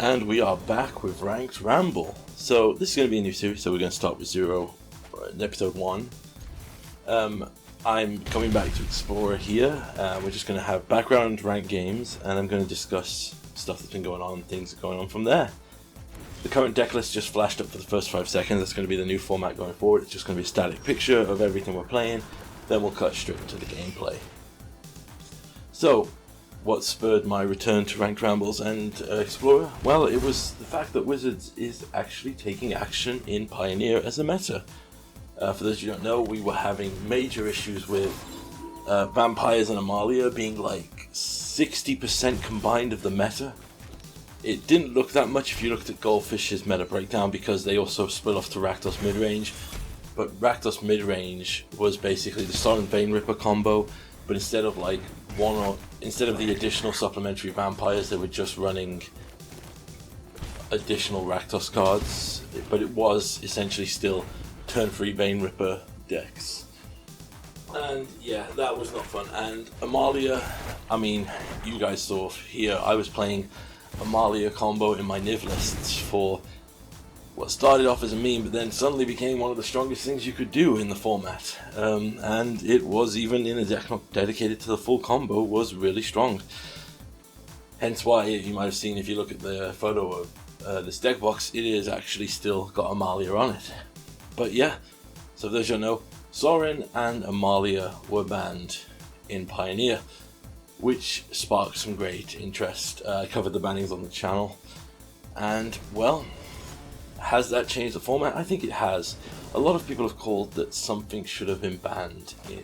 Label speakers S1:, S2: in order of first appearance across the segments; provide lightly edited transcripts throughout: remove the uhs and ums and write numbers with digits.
S1: And we are back with Ranked Ramble. So this is going to be a new series, so we're going to start with episode 1. I'm coming back to Explorer here. We're just going to have background ranked games, and I'm going to discuss stuff that's been going on, things that are going on from there. The current deck list just flashed up for the first 5 seconds. That's going to be the new format going forward. It's just going to be a static picture of everything we're playing, then we'll cut straight into the gameplay. So, what spurred my return to Ranked Rambles and Explorer? Well, it was the fact that Wizards is actually taking action in Pioneer as a meta. For those of you who don't know, we were having major issues with Vampires and Amalia being like 60% combined of the meta. It didn't look that much if you looked at Goldfish's meta breakdown because they also split off to Rakdos Midrange. But Rakdos Midrange was basically the Solemn Vein Ripper combo, but instead of like instead of the additional supplementary vampires, they were just running additional Rakdos cards, but it was essentially still turn 3 Vein Ripper decks. And yeah, that was not fun. And Amalia, I mean, you guys saw here, I was playing Amalia combo in my Niv lists for what started off as a meme, but then suddenly became one of the strongest things you could do in the format. And it was, even in a deck not dedicated to the full combo, was really strong. Hence why, you might have seen, if you look at the photo of this deck box, it is actually still got Amalia on it. But yeah, so those you know, Sorin and Amalia were banned in Pioneer, which sparked some great interest. I covered the bannings on the channel, and well, has that changed the format? I think it has. A lot of people have called that something should have been banned in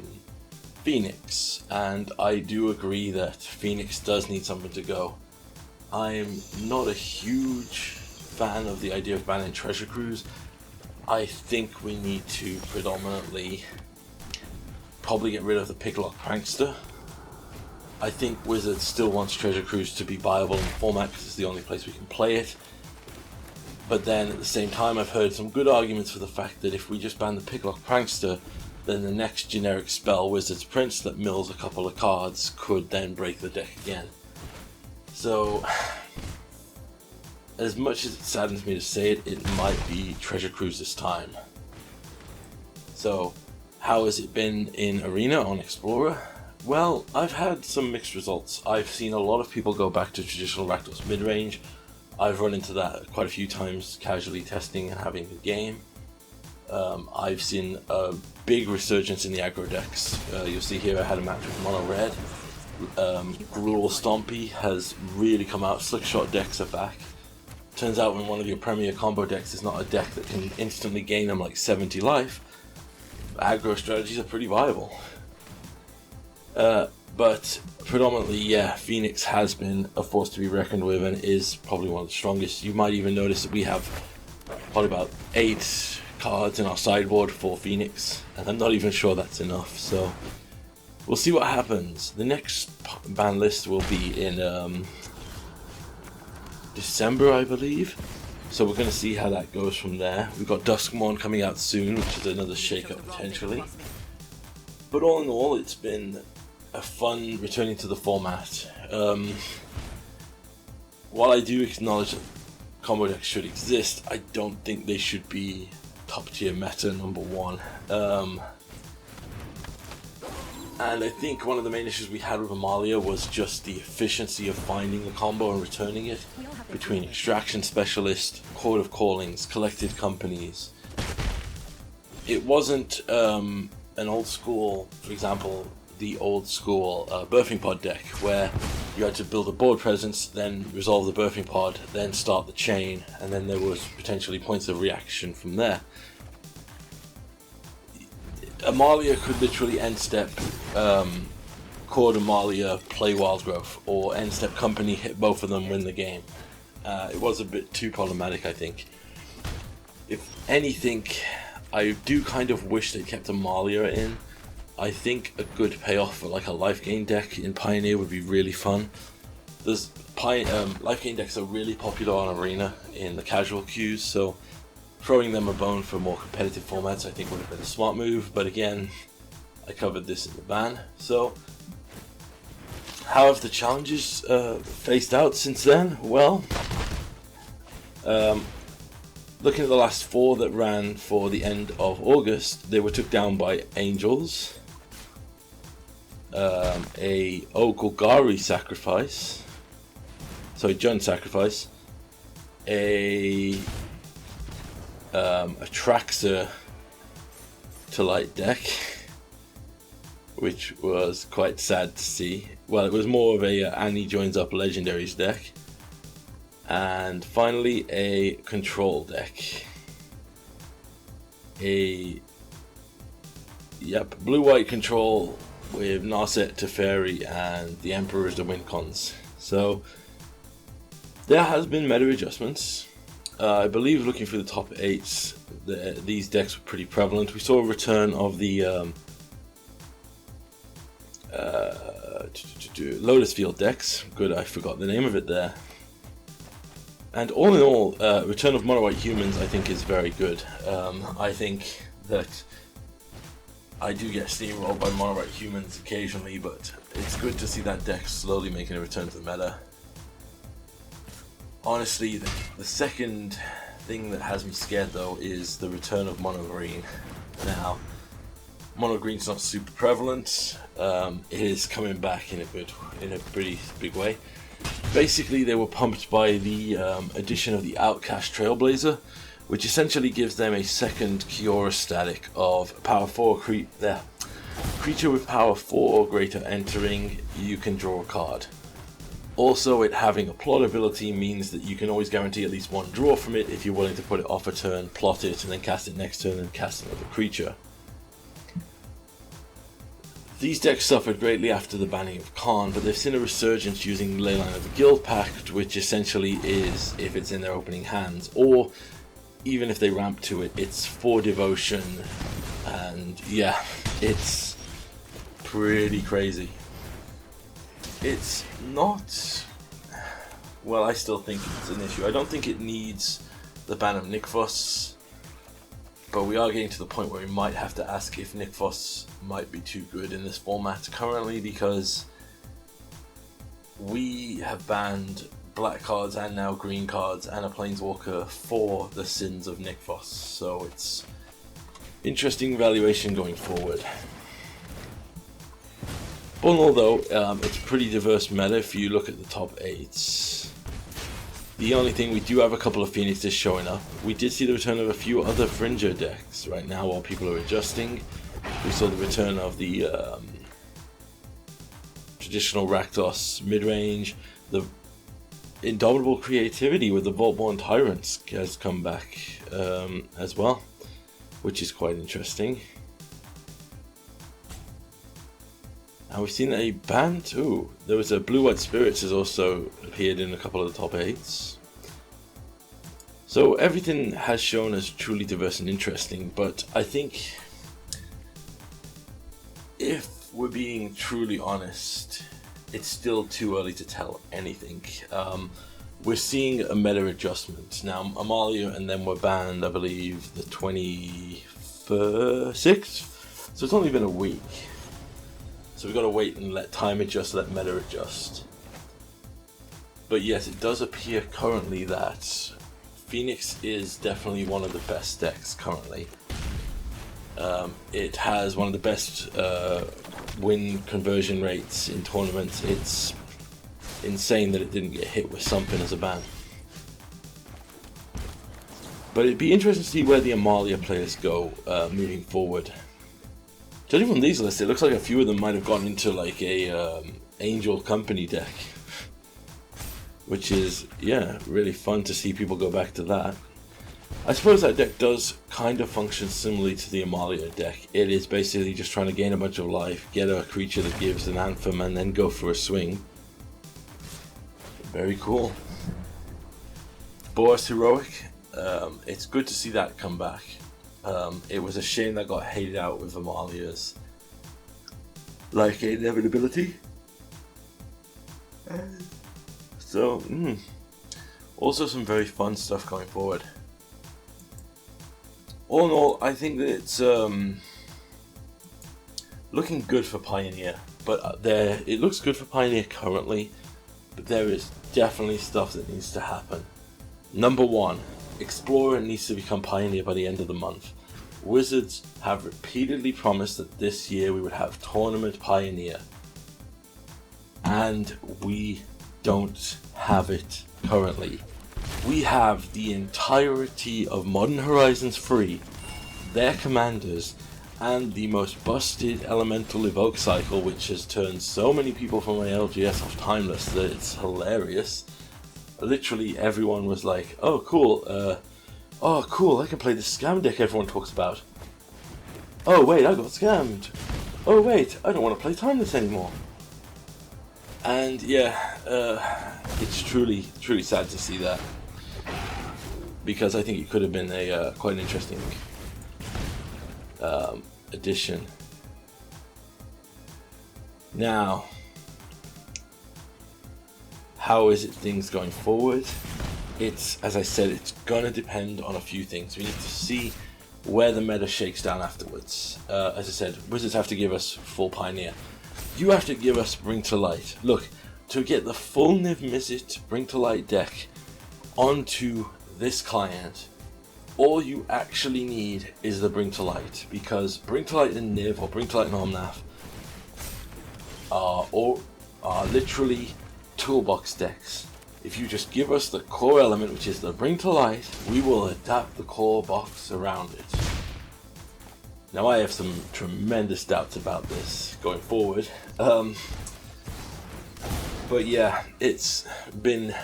S1: Phoenix, and I do agree that Phoenix does need something to go. I'm not a huge fan of the idea of banning Treasure Cruise. I think we need to predominantly probably get rid of the Picklock Prankster. I think Wizards still wants Treasure Cruise to be viable in the format because it's the only place we can play it. But then at the same time, I've heard some good arguments for the fact that if we just ban the Picklock Prankster, then the next generic spell, Wizard's Prince, that mills a couple of cards, could then break the deck again. So, as much as it saddens me to say it, it might be Treasure Cruise this time. So, how has it been in Arena on Explorer? Well, I've had some mixed results. I've seen a lot of people go back to traditional Rakdos Midrange. I've run into that quite a few times, casually testing and having a game. I've seen a big resurgence in the aggro decks. You'll see here I had a match with Mono Red. Gruel Stompy has really come out. Slickshot decks are back. Turns out when one of your premier combo decks is not a deck that can instantly gain them like 70 life, aggro strategies are pretty viable. But predominantly, yeah, Phoenix has been a force to be reckoned with and is probably one of the strongest. You might even notice that we have probably about 8 cards in our sideboard for Phoenix, and I'm not even sure that's enough, so we'll see what happens. The next ban list will be in December, I believe, so we're going to see how that goes from there. We've got Duskmourn coming out soon, which is another shake-up potentially. But all in all, it's been a fun returning to the format. While I do acknowledge that combo decks should exist, I don't think they should be top tier meta number 1. And I think one of the main issues we had with Amalia was just the efficiency of finding the combo and returning it between Extraction Specialist, Court of Callings, Collected Companies. It wasn't an old school, for example, the old school Birthing Pod deck, where you had to build a board presence, then resolve the Birthing Pod, then start the chain, and then there was potentially points of reaction from there. Amalia could literally end step Chord Amalia, play Wild Growth, or end step Company, hit both of them, win the game. It was a bit too problematic, I think. If anything, I do kind of wish they kept Amalia in. I think a good payoff for like a life gain deck in Pioneer would be really fun. Life gain decks are really popular on Arena in the casual queues, so throwing them a bone for more competitive formats I think would have been a smart move, but again, I covered this in the ban. So, how have the challenges phased out since then? Well, Looking at the last 4 that ran for the end of August, they were took down by Angels, a Golgari sacrifice, sorry, Jund sacrifice, a Traxxer to light deck, which was quite sad to see. Well, it was more of a Annie joins up legendaries deck. And finally, a control deck. Blue-white control with Narset, Teferi, and the Emperor's the win cons. So, there has been meta adjustments. I believe looking through the top 8s, these decks were pretty prevalent. We saw a return of the Lotus Field decks. Good, I forgot the name of it there. And all in all, return of Mono White Humans I think is very good. I think that I do get steamrolled by Mono White Humans occasionally, but it's good to see that deck slowly making a return to the meta. Honestly, the second thing that has me scared though is the return of Mono Green. Now, Mono Green's not super prevalent. It is coming back in a pretty big way. Basically, they were pumped by the addition of the Outcast Trailblazer, which essentially gives them a second Kiora static of power 4 creature with power 4 or greater entering, you can draw a card. Also, it having a plot ability means that you can always guarantee at least one draw from it if you're willing to put it off a turn, plot it, and then cast it next turn and cast another creature. These decks suffered greatly after the banning of Khan, but they've seen a resurgence using Leyline of the Guild Pact, which essentially is if it's in their opening hands, or even if they ramp to it, it's 4 devotion, and yeah, it's pretty crazy. It's not... well, I still think it's an issue. I don't think it needs the ban of Nykthos, but we are getting to the point where we might have to ask if Nykthos might be too good in this format currently, because we have banned black cards and now green cards and a Planeswalker for the sins of Nykthos, so it's interesting valuation going forward. All in all though, it's pretty diverse meta if you look at the top 8s. The only thing, we do have a couple of Phoenixes showing up. We did see the return of a few other Fringer decks right now while people are adjusting. We saw the return of the traditional Rakdos midrange. The indomitable creativity with the Vaultborn Tyrants has come back as well, which is quite interesting. And we've seen a ban too. There was a Blue-White Spirits has also appeared in a couple of the top 8s. So everything has shown as truly diverse and interesting, but I think if we're being truly honest, it's still too early to tell anything. We're seeing a meta adjustment. Now, Amalia and them were banned, I believe, the 26th? So it's only been a week. So we've got to wait and let time adjust, let meta adjust. But yes, it does appear currently that Phoenix is definitely one of the best decks currently. It has one of the best win conversion rates in tournaments. It's insane that it didn't get hit with something as a ban. But it'd be interesting to see where the Amalia players go moving forward. Judging from these lists, it looks like a few of them might have gone into like a Angel Company deck, which is, yeah, really fun to see people go back to that. I suppose that deck does kind of function similarly to the Amalia deck. It is basically just trying to gain a bunch of life, get a creature that gives an anthem, and then go for a swing. Very cool. Boris Heroic, it's good to see that come back. It was a shame that got hated out with Amalia's like inevitability. So, also some very fun stuff going forward. All in all, I think that it's looking good for Pioneer, but it looks good for Pioneer currently, but there is definitely stuff that needs to happen. Number 1, Explorer needs to become Pioneer by the end of the month. Wizards have repeatedly promised that this year we would have Tournament Pioneer, and we don't have it currently. We have the entirety of Modern Horizons free, their commanders, and the most busted Elemental Evoke cycle, which has turned so many people from my LGS off Timeless that it's hilarious. Literally everyone was like, oh cool, I can play this scam deck everyone talks about. Oh wait, I got scammed. Oh wait, I don't want to play Timeless anymore. And yeah, it's truly sad to see that, because I think it could have been a quite an interesting addition. Now, how is it things going forward? It's, as I said, it's gonna depend on a few things. We need to see where the meta shakes down afterwards. As I said, Wizards have to give us full Pioneer. You have to give us Bring to Light. Look, to get the full Niv Mizzet Bring to Light deck onto this client, all you actually need is the Bring to Light, because Bring to Light and Niv, or Bring to Light and Omnath, are literally toolbox decks. If you just give us the core element, which is the Bring to Light, we will adapt the core box around it. Now, I have some tremendous doubts about this going forward, but yeah, it's been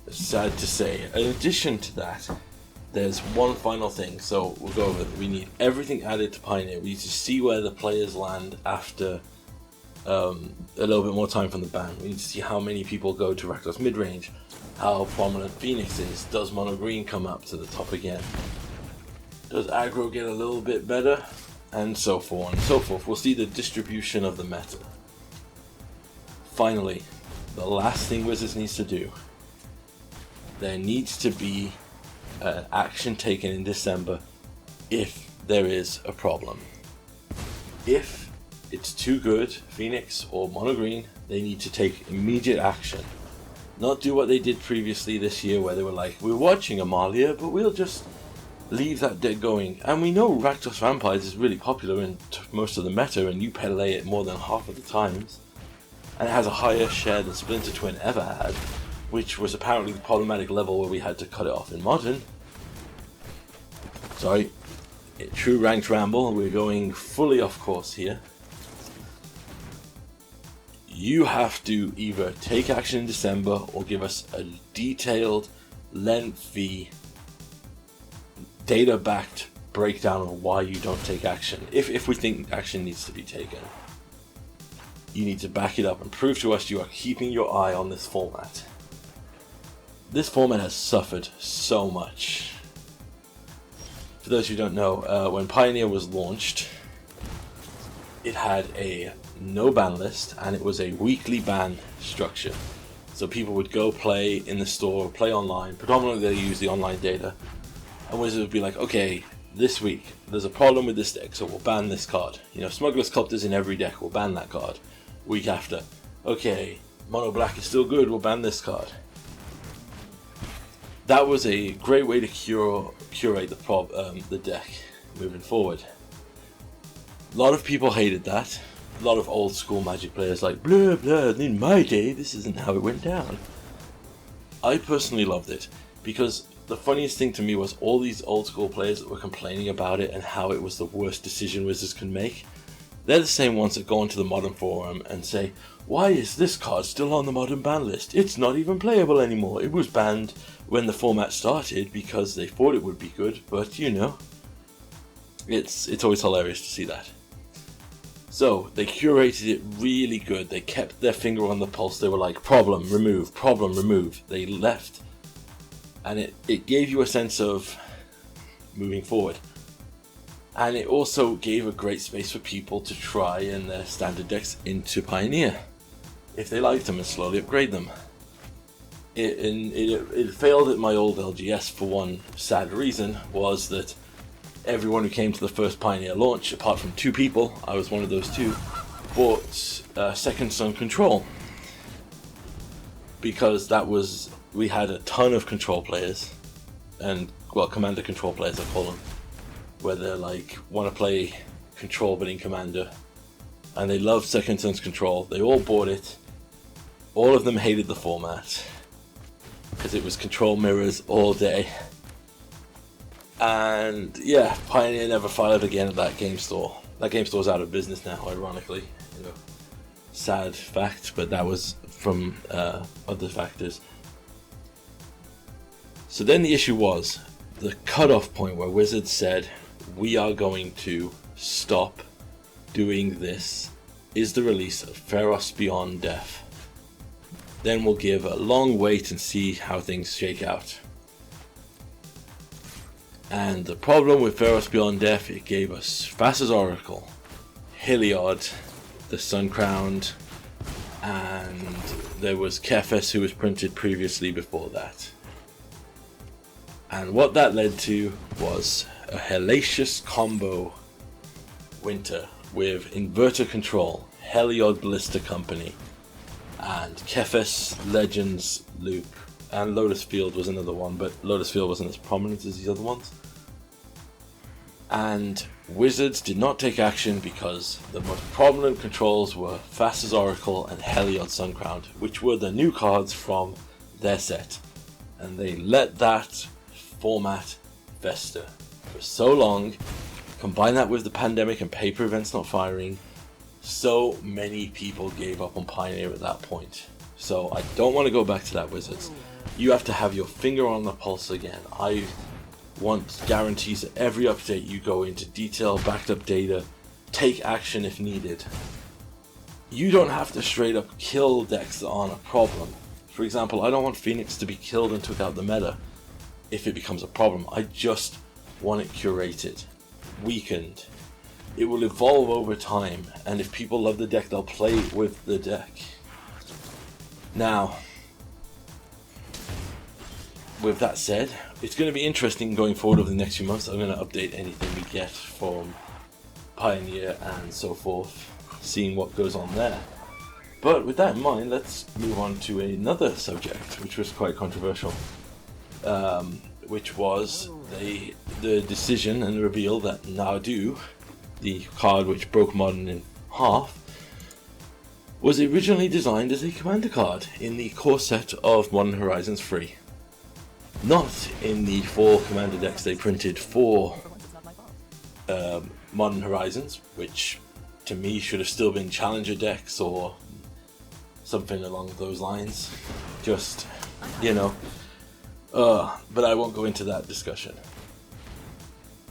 S1: sad to say. In addition to that, there's one final thing, so we'll go over it. We need everything added to Pioneer. We need to see where the players land after a little bit more time from the ban. We need to see how many people go to Red Black Midrange, how prominent Phoenix is, does Mono Green come up to the top again, does aggro get a little bit better, and so on and so forth. We'll see the distribution of the meta. Finally, the last thing Wizards needs to do, there needs to be action taken in December if there is a problem. If it's too good, Phoenix or Mono Green, they need to take immediate action. Not do what they did previously this year, where they were like, we're watching Amalia, but we'll just leave that deck going. And we know Rakdos Vampires is really popular in most of the meta, and you play it more than half of the times. And it has a higher share than Splinter Twin ever had, which was apparently the problematic level where we had to cut it off in Modern. Sorry, true ranked Ramble, we're going fully off course here. You have to either take action in December or give us a detailed, lengthy, data-backed breakdown of why you don't take action. If we think action needs to be taken, you need to back it up and prove to us you are keeping your eye on this format. This format has suffered so much. For those who don't know, when Pioneer was launched, it had a no ban list, and it was a weekly ban structure. So people would go play in the store, play online. Predominantly they use the online data, and Wizards would be like, okay, this week there's a problem with this deck, so we'll ban this card. You know, Smuggler's Copter's in every deck, we'll ban that card. Week after, okay, Mono Black is still good, we'll ban this card. That was a great way to curate the deck moving forward. A lot of people hated that. A lot of old school Magic players like, blah blah, in my day this isn't how it went down. I personally loved it, because the funniest thing to me was all these old school players that were complaining about it and how it was the worst decision Wizards could make. They're the same ones that go onto the Modern forum and say, why is this card still on the Modern ban list? It's not even playable anymore. It was banned when the format started because they thought it would be good, but you know, it's always hilarious to see that. So they curated it really good. They kept their finger on the pulse. They were like, problem, remove, problem, remove. They left, and it gave you a sense of moving forward. And it also gave a great space for people to try and their standard decks into Pioneer, if they liked them, and slowly upgrade them. It failed at my old LGS for one sad reason, was that everyone who came to the first Pioneer launch, apart from 2 people, I was one of those 2, bought Second Sun Control. Because that was we had a ton of control players, and well, commander control players I call them, where they're like want to play control but in commander, and they love Second Son's control. They all bought it. All of them hated the format because it was control mirrors all day. And yeah, Pioneer never fired again at that game store. That game store's out of business now, ironically. You know, sad fact, but that was from other factors. So then the issue was the cutoff point where Wizards said, we are going to stop doing this, is the release of Feros Beyond Death. Then we'll give a long wait and see how things shake out. And the problem with Feros Beyond Death, it gave us Thassa's Oracle, Heliod, the Sun Crowned, and there was Kefes, who was printed previously before that. And what that led to was a hellacious combo winter with Inverter Control, Heliod Blister Company, and Kefes, Legends, Loop, and Lotus Field was another one, but Lotus Field wasn't as prominent as these other ones. And Wizards did not take action because the most prominent controls were Thassa's Oracle and Heliod Suncrowned, which were the new cards from their set. And they let that format fester for so long. Combine that with the pandemic and paper events not firing, so many people gave up on Pioneer at that point. So I don't want to go back to that, Wizards. You have to have your finger on the pulse again. I want guarantees that every update you go into detail, backed up data, take action if needed. You don't have to straight up kill decks that aren't a problem. For example, I don't want Phoenix to be killed and took out the meta if it becomes a problem. I just want it curated, weakened. It will evolve over time, and if people love the deck, they'll play with the deck. Now, with that said, it's going to be interesting going forward over the next few months. I'm going to update anything we get from Pioneer and so forth, seeing what goes on there. But with that in mind, let's move on to another subject, which was quite controversial, which was the decision and reveal that Nadu, the card which broke Modern in half, was originally designed as a commander card in the core set of Modern Horizons 3. Not in the 4 commander decks they printed for Modern Horizons, which to me should have still been Challenger decks or something along those lines. Just, you know. But I won't go into that discussion.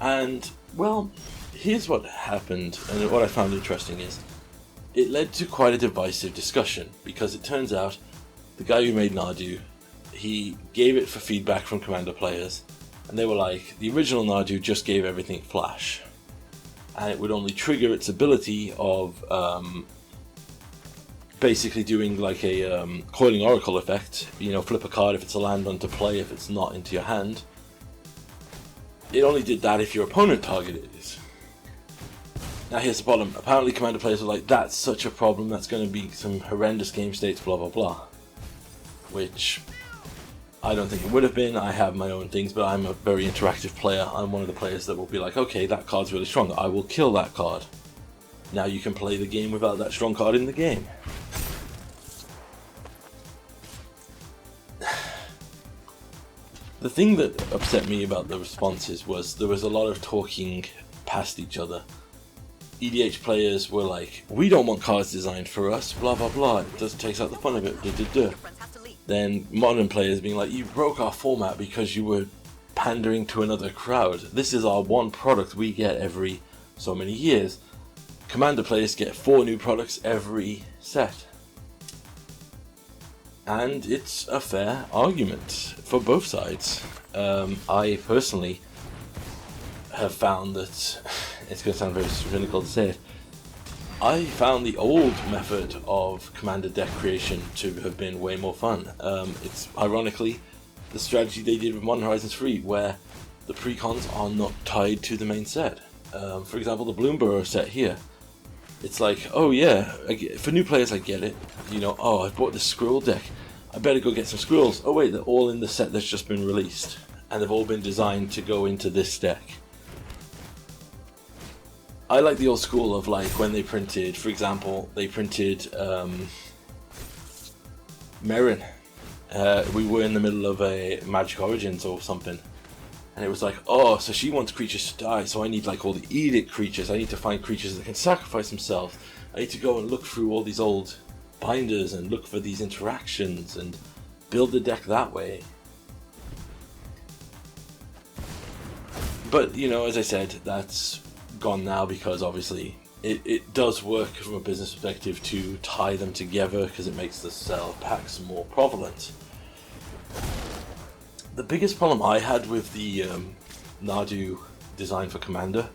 S1: And, well, here's what happened, and what I found interesting is it led to quite a divisive discussion, because it turns out the guy who made Nadu, he gave it for feedback from commander players, and they were like, the original Nadu just gave everything flash, and it would only trigger its ability of basically doing like a coiling oracle effect, you know, flip a card if it's a land onto play, if it's not into your hand. It only did that if your opponent targeted it. Now here's the problem, apparently commander players were like, that's such a problem, that's going to be some horrendous game states, blah blah blah. Which I don't think it would have been. I have my own things, but I'm a very interactive player. I'm one of the players that will be like, okay, that card's really strong, I will kill that card. Now you can play the game without that strong card in the game. The thing that upset me about the responses was there was a lot of talking past each other. EDH players were like, we don't want cards designed for us, blah blah blah, it just takes out the fun of it, duh, duh, duh. Then modern players being like, you broke our format because you were pandering to another crowd. This is our one product we get every so many years. Commander players get 4 new products every set. And it's a fair argument for both sides. I personally have found that, it's going to sound very cynical to say it, I found the old method of commander deck creation to have been way more fun. It's ironically the strategy they did with Modern Horizons 3, where the precons are not tied to the main set. For example, the Bloomburrow set here. It's like, oh yeah, for new players I get it. You know, oh, I bought this Squirrel deck. I better go get some squirrels. Oh wait, they're all in the set that's just been released. And they've all been designed to go into this deck. I like the old school of like when they printed, for example, they printed Merrin. We were in the middle of a Magic Origins or something. And it was like, oh, so she wants creatures to die, so I need like all the Edict creatures. I need to find creatures that can sacrifice themselves. I need to go and look through all these old binders and look for these interactions and build the deck that way. But, you know, as I said, that's gone now because obviously it does work from a business perspective to tie them together because it makes the sell packs more prevalent. The biggest problem I had with the Nadu design for Commander,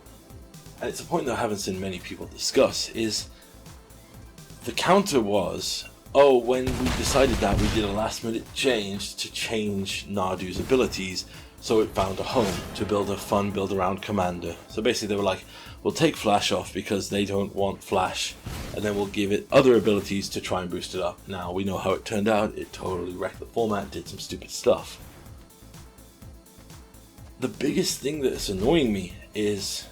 S1: and it's a point that I haven't seen many people discuss, is the counter was, oh, when we decided that, we did a last minute change to change Nadu's abilities so it found a home to build a fun build around Commander. So basically they were like, we'll take Flash off because they don't want Flash, and then we'll give it other abilities to try and boost it up. Now, we know how it turned out. It totally wrecked the format, did some stupid stuff. The biggest thing that's annoying me is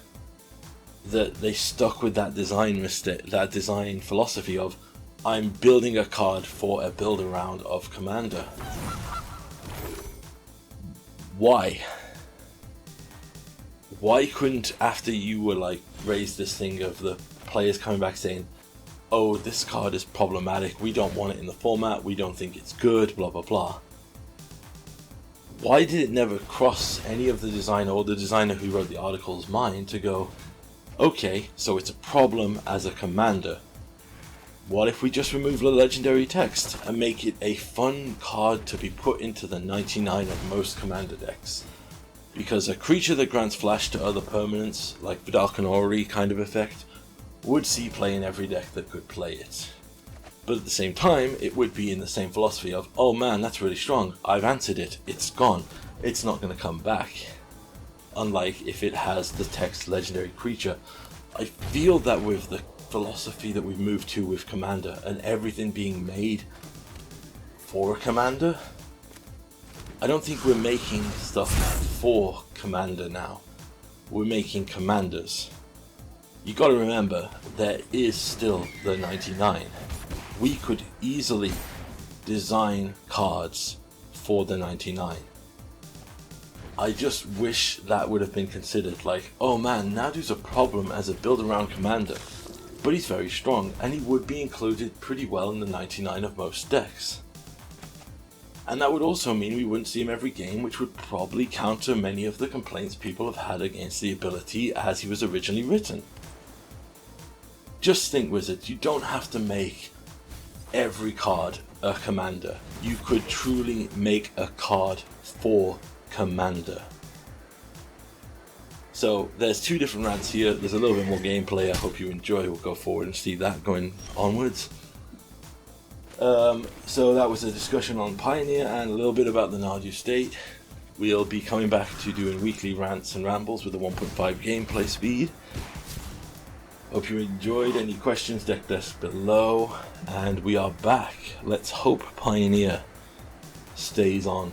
S1: that they stuck with that design mistake, that design philosophy of, I'm building a card for a build around of Commander. Why? Why couldn't, after you were like raised this thing of the players coming back saying, oh, this card is problematic, we don't want it in the format, we don't think it's good, blah blah blah. Why did it never cross any of the designer or the designer who wrote the article's mind to go, okay, so it's a problem as a commander. What if we just remove the legendary text and make it a fun card to be put into the 99 of most commander decks? Because a creature that grants flash to other permanents, like Vidalcanori kind of effect, would see play in every deck that could play it. But at the same time, it would be in the same philosophy of, oh man, that's really strong, I've answered it, it's gone, it's not going to come back. Unlike if it has the text legendary creature. I feel that with the philosophy that we've moved to with Commander and everything being made for a Commander, I don't think we're making stuff for Commander now. We're making Commanders. You gotta remember, there is still the 99. We could easily design cards for the 99. I just wish that would have been considered, like, oh man, Nadu's a problem as a build around Commander, but he's very strong and he would be included pretty well in the 99 of most decks. And that would also mean we wouldn't see him every game, which would probably counter many of the complaints people have had against the ability as he was originally written. Just think, Wizards, you don't have to make every card a Commander. You could truly make a card for Commander. So there's two different rants here. There's a little bit more gameplay I hope you enjoy. We'll go forward and see that going onwards. So that was a discussion on Pioneer and a little bit about the Nadu state. We'll be coming back to doing weekly rants and rambles with a 1.5 gameplay speed. Hope you enjoyed. Any questions, deck this below. And we are back. Let's hope Pioneer stays on.